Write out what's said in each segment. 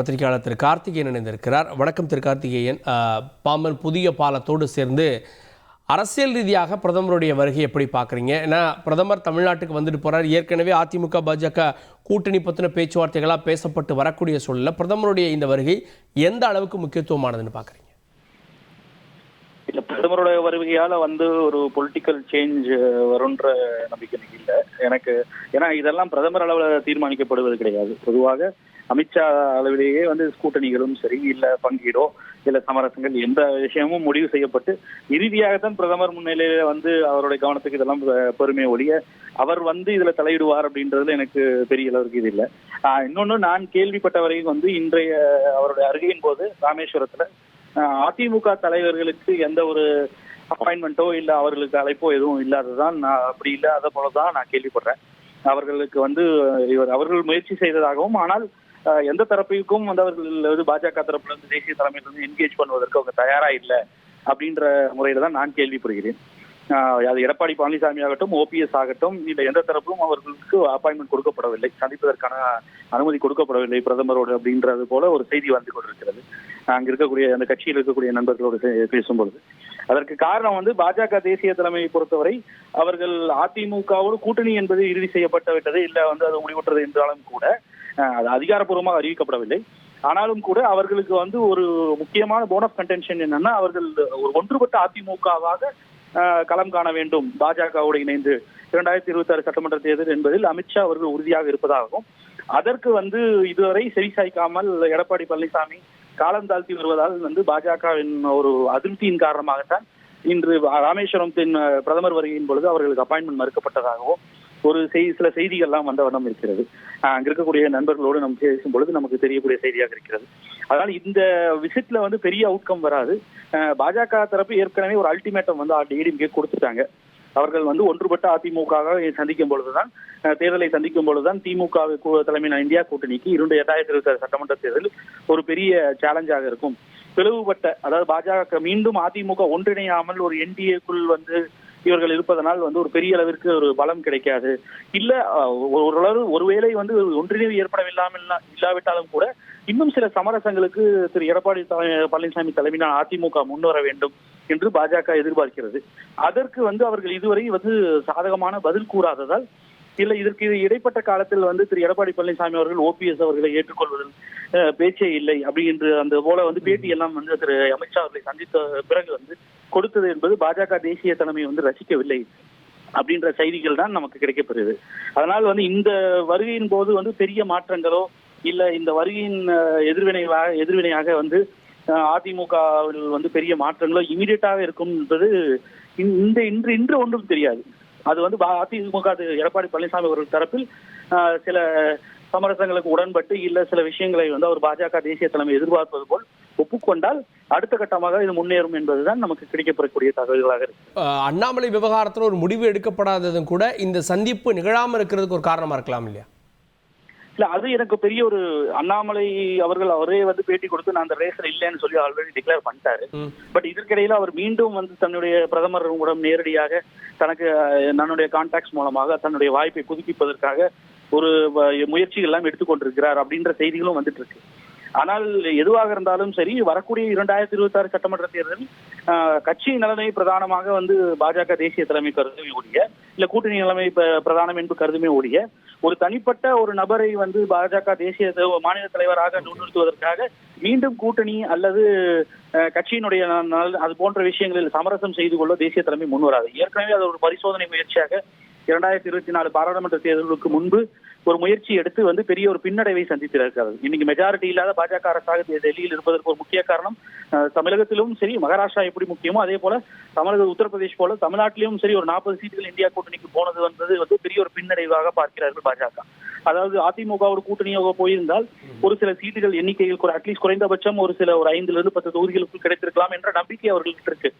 பத்திரிகையாளர் திரு கார்த்திகேயன் இணைந்திருக்கிறார். வணக்கம் திரு கார்த்திகேயன். பாம்பன் புதிய பாலத்தோடு சேர்ந்து அரசியல் ரீதியாக பிரதமருடைய வருகை எப்படி பார்க்குறீங்க? ஏன்னா பிரதமர் தமிழ்நாட்டுக்கு வந்துட்டு போகிறார். ஏற்கனவே அதிமுக பாஜக கூட்டணி பற்றின பேச்சுவார்த்தைகளாக பேசப்பட்டு வரக்கூடிய சூழலில் பிரதமருடைய இந்த வருகை எந்த அளவுக்கு முக்கியத்துவமானதுன்னு பார்க்குறீங்க? இல்லை, பிரதமருடைய வருகையால் ஒரு பொலிட்டிக்கல் சேஞ்ச் வரும்ன்ற நம்பிக்கை இல்லை எனக்கு. ஏன்னா இதெல்லாம் பிரதமர் அளவில் தீர்மானிக்கப்படுவது கிடையாது. பொதுவாக அமித்ஷா அளவிலேயே கூட்டணிகளும் சரி, இல்லை பங்கீடோ இல்லை சமரசங்கள் எந்த விஷயமும் முடிவு செய்யப்பட்டு இறுதியாகத்தான் பிரதமர் முன்னிலையில அவருடைய கவனத்துக்கு இதெல்லாம் பெருமை ஒழிய அவர் இதுல தலையிடுவார் அப்படின்றதுல எனக்கு பெரிய அளவுக்கு இது இல்லை. இன்னொன்னு, நான் கேள்விப்பட்ட வரைக்கும் இன்றைய அவருடைய வருகையின் போது ராமேஸ்வரத்துல அதிமுக தலைவர்களுக்கு எந்த ஒரு அப்பாயின்மெண்ட்டோ இல்லை அவர்களுக்கு அழைப்போ எதுவும் இல்லாததான், அப்படி இல்லாத போலதான் நான் கேள்விப்படுறேன். அவர்களுக்கு அவர்கள் முயற்சி செய்ததாகவும், ஆனால் எந்த தரப்புக்கும் அவர்கள் பாஜக தரப்புல இருந்து தேசிய தலைமையிலிருந்து என்கேஜ் பண்ணுவதற்கு அவங்க தயாரா இல்லை அப்படின்ற முறையில தான் நான் கேள்விப்படுகிறேன். அது எடப்பாடி பழனிசாமி ஆகட்டும், ஓபிஎஸ் ஆகட்டும், இல்லை எந்த தரப்பும் அவர்களுக்கு அப்பாயின்மெண்ட் கொடுக்கப்படவில்லை, சந்திப்பதற்கான அனுமதி கொடுக்கப்படவில்லை பிரதமரோடு அப்படின்றது போல ஒரு செய்தி வந்து கொண்டிருக்கிறது. அங்க இருக்கக்கூடிய அந்த கட்சியில் இருக்கக்கூடிய நண்பர்களோடு பேசும்பொழுது அதற்கு காரணம் பாஜக தேசிய தலைமையை பொறுத்தவரை அவர்கள் அதிமுகவோடு கூட்டணி என்பது இறுதி செய்யப்பட்டு விட்டது, இல்லை அது முடிவுற்றது என்றாலும் கூட அது அதிகாரப்பூர்வமாக அறிவிக்கப்படவில்லை. ஆனாலும் கூட அவர்களுக்கு ஒரு முக்கியமான போன் ஆஃப் கன்டென்ஷன் என்னன்னா, அவர்கள் ஒரு ஒன்றுபட்ட அதிமுகவாக களம் காண வேண்டும் பாஜகவோடு இணைந்து 2026 சட்டமன்ற தேர்தல் என்பதில் அமித்ஷா அவர்கள் உறுதியாக இருப்பதாகவும், அதற்கு இதுவரை செவிசாய்க்காமல் எடப்பாடி பழனிசாமி காலம் தாழ்த்தி வருவதால் பாஜகவின் ஒரு அதிருப்தியின் காரணமாகத்தான் இன்று ராமேஸ்வரத்தின் பிரதமர் வருகையின் பொழுது அவர்களுக்கு அப்பாயின்மெண்ட் மறுக்கப்பட்டதாகவும் சில செய்திகள்லாம் வண்ணம் இருக்கிறது. அங்க இருக்கக்கூடிய நண்பர்களோடு நம்ம பேசும் பொழுது நமக்கு தெரியக்கூடிய செய்தியாக இருக்கிறது. அதனால இந்த விசிட்ல பெரிய அவுட்கம் வராது. பாஜக தரப்பு ஏற்கனவே ஒரு அல்டிமேட்டம் டிஎம்கே கொடுத்துட்டாங்க. அவர்கள் ஒன்றுபட்ட அதிமுக சந்திக்கும் பொழுதுதான், தேர்தலை சந்திக்கும் பொழுதுதான் திமுக தலைமையிலான இந்தியா கூட்டணிக்கு 2026 சட்டமன்ற தேர்தல் ஒரு பெரிய சேலஞ்சாக இருக்கும். பிளவுபட்ட, அதாவது பாஜக மீண்டும் அதிமுக ஒன்றிணையாமல் ஒரு என்டிஏக்குள் இவர்கள் இருப்பதனால் ஒரு பெரிய அளவிற்கு ஒரு பலம் கிடைக்காது. இல்ல ஓரளவு ஒருவேளை ஒன்றிணைவு இல்லாவிட்டாலும் கூட இன்னும் சில சமரசங்களுக்கு திரு எடப்பாடி பழனிசாமி தலைமையிலான அதிமுக முன்வர வேண்டும் என்று பாஜக எதிர்பார்க்கிறது. அதற்கு அவர்கள் இதுவரை சாதகமான பதில் கூறாததால், இல்லை இதற்கு இடைப்பட்ட காலத்தில் திரு எடப்பாடி பழனிசாமி அவர்கள் ஓபிஎஸ் அவர்களை ஏற்றுக்கொள்வதில் பேச்சே இல்லை அப்படி என்று அந்த போல பேட்டி எல்லாம் திரு அமித்ஷா அவர்களை சந்தித்த பிறகு கொடுத்தது என்பது பாஜக தேசிய தலைமை ரசிக்கவில்லை அப்படின்ற செய்திகள் தான் நமக்கு கிடைக்கப்பெறுது. அதனால் இந்த வருகையின் போது பெரிய மாற்றங்களோ இல்ல இந்த வருகையின் எதிர்வினையாக அதிமுகவில் பெரிய மாற்றங்களோ இமீடியட்டாக இருக்கும் என்பது இன்று ஒன்றும் தெரியாது. அது அதிமுக எடப்பாடி பழனிசாமி அவர்கள் தரப்பில் சில சமரசங்களுக்கு உடன்பட்டு இல்ல சில விஷயங்களை அவர் பாஜக தேசிய தலைமை எதிர்பார்ப்பது போல் ஒப்புக்கொண்டால் அடுத்த கட்டமாக இது முன்னேறும் என்பதுதான் நமக்கு கிடைக்கப்பெறக்கூடிய தகவல்களாக இருக்கு. அண்ணாமலை விவகாரத்தில் ஒரு முடிவு எடுக்கப்படாததும் கூட இந்த சந்திப்பு நிகழாமல் இருக்கிறதுக்கு ஒரு காரணமா இருக்கலாம் இல்லையா? இல்ல, அது எனக்கு பெரிய ஒரு அண்ணாமலை அவர்கள் அவரே பேட்டி கொடுத்து நான் அந்த ரேஸ்ல இல்லைன்னு சொல்லி ஆல்ரெடி டிக்ளேர் பண்ணிட்டாரு. பட் இதற்கிடையில அவர் மீண்டும் தன்னுடைய பிரதமர் உடன் நேரடியாக தனக்கு தன்னுடைய கான்டாக்ட்ஸ் மூலமாக தன்னுடைய வாய்ப்பை புதுப்பிப்பதற்காக ஒரு முயற்சிகள் எல்லாம் எடுத்துக்கொண்டிருக்கிறார் அப்படின்ற செய்திகளும் வந்துட்டு இருக்கு. ஆனால் எதுவாக இருந்தாலும் சரி, வரக்கூடிய 2026 சட்டமன்ற தேர்தல் கட்சி நிலைமை பிரதானமாக பாஜக தேசிய தலைமை கருதுமே ஒழிய, இல்ல கூட்டணி நிலைமை பிரதானம் என்று கருதுமே ஒழிய, ஒரு தனிப்பட்ட ஒரு நபரை பாஜக தேசிய மாநில தலைவராக முன்னிறுத்துவதற்காக மீண்டும் கூட்டணி அல்லது கட்சியினுடைய அது போன்ற விஷயங்களில் சமரசம் செய்து கொள்ள தேசிய தலைமை முன்வராது. ஏற்கனவே அது ஒரு பரிசோதனை முயற்சியாக 2024 பாராளுமன்ற தேர்தலுக்கு முன்பு ஒரு முயற்சி எடுத்து பெரிய ஒரு பின்னடைவை சந்தித்திருக்கிறது. இன்னைக்கு மெஜாரிட்டி இல்லாத பாஜக அரசாக டெல்லியில் இருப்பதற்கு ஒரு முக்கிய காரணம் தமிழகத்திலும் சரி, மகாராஷ்டிரா எப்படி முக்கியமோ அதே போல தமிழக உத்தரப்பிரதேஷ் போல தமிழ்நாட்டிலும் சரி ஒரு 40 சீட்டுகள் இந்தியா கூட்டணிக்கு போனது பெரிய ஒரு பின்னடைவாக பார்க்கிறார்கள் பாஜக. அதாவது அதிமுகவோட கூட்டணியாக போயிருந்தால் ஒரு சில சீட்டுகள் எண்ணிக்கையில் அட்லீஸ்ட் குறைந்தபட்சம் ஒரு 5 to 10 தொகுதிகளுக்கு கிடைத்திருக்கலாம் என்ற நம்பிக்கை அவர்களுக்கு இருக்கு.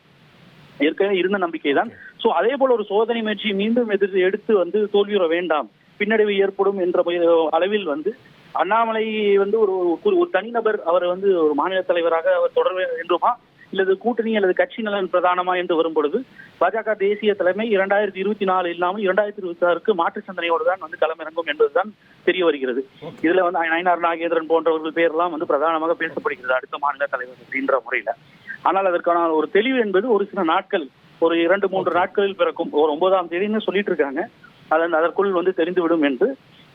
ஏற்கனவே இருந்த நம்பிக்கை தான். சோ அதே போல ஒரு சோதனை முயற்சி மீண்டும் எடுத்து தோல்வியுற வேண்டாம், பின்னடைவு ஏற்படும் என்ற அளவில் அண்ணாமலை ஒரு தனிநபர் அவர் ஒரு மாநில தலைவராக அவர் தொடர வேண்டுமா இல்லது கூட்டணி அல்லது கட்சி நலன் பிரதானமா என்று வரும்பொழுது பாஜக தேசிய தலைமை 2024 இல்லாமல் 2026க்கு மாற்று சிந்தனையோடு தான் வந்து களமிறங்கும் என்பதுதான் தெரிய வருகிறது. இதுல வந்து நயினார் நாகேந்திரன் போன்றவர்கள் பேரெல்லாம் வந்து பிரதானமாக பேசப்படுகிறது அடுத்த மாநில தலைவர் அப்படின்ற முறையில. ஆனால் அதற்கான ஒரு தெளிவு என்பது ஒரு சில நாட்கள், ஒரு 2-3 நாட்களில் பிறக்கும். ஒரு 9ஆம் தேதினு சொல்லிட்டு இருக்காங்க, அதற்குள் வந்து தெரிந்துவிடும் என்று.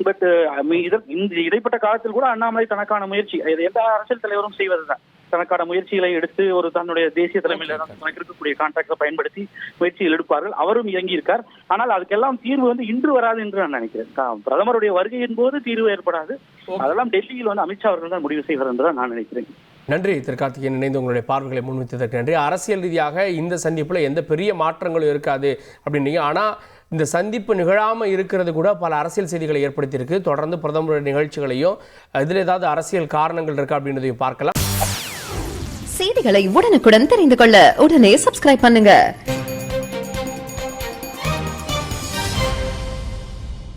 பட் இந்த இடைப்பட்ட காலத்தில் கூட அண்ணாமலை தனக்கான முயற்சி, எல்லா அரசியல் தலைவரும் செய்வதுதான், தனக்கான முயற்சிகளை எடுத்து ஒரு தன்னுடைய தேசிய தலைமையில தனக்கு இருக்கக்கூடிய கான்ட்ராக்டை பயன்படுத்தி முயற்சிகள் எடுப்பார்கள். அவரும் இயங்கி இருக்கார். ஆனால் அதுக்கெல்லாம் தீர்வு வந்து இன்று வராது என்று நான் நினைக்கிறேன். பிரதமருடைய வருகையின் போது தீர்வு ஏற்படாது. அதெல்லாம் டெல்லியில் வந்து அமித்ஷா அவர்கள் தான் முடிவு செய்வார் என்றுதான் நான் நினைக்கிறேன். நன்றி திரு கார்த்திகேயன், இணைந்து உங்களுடைய பார்வைகளை முன்வைத்ததற்கு நன்றி. அரசியல் ரீதியாக இந்த சந்திப்பில் எந்த பெரிய மாற்றங்களும் இருக்காது அப்படின்னீங்க. ஆனால் இந்த சந்திப்பு நிகழாமல் இருக்கிறது கூட பல அரசியல் செய்திகளை ஏற்படுத்தியிருக்கு. தொடர்ந்து பிரதமருடைய நிகழ்ச்சிகளையும் இதில் ஏதாவது அரசியல் காரணங்கள் இருக்கா அப்படின்றதையும் பார்க்கலாம். செய்திகளை உடனுக்குடன் தெரிந்து கொள்ள உடனே சப்ஸ்கிரைப் பண்ணுங்க.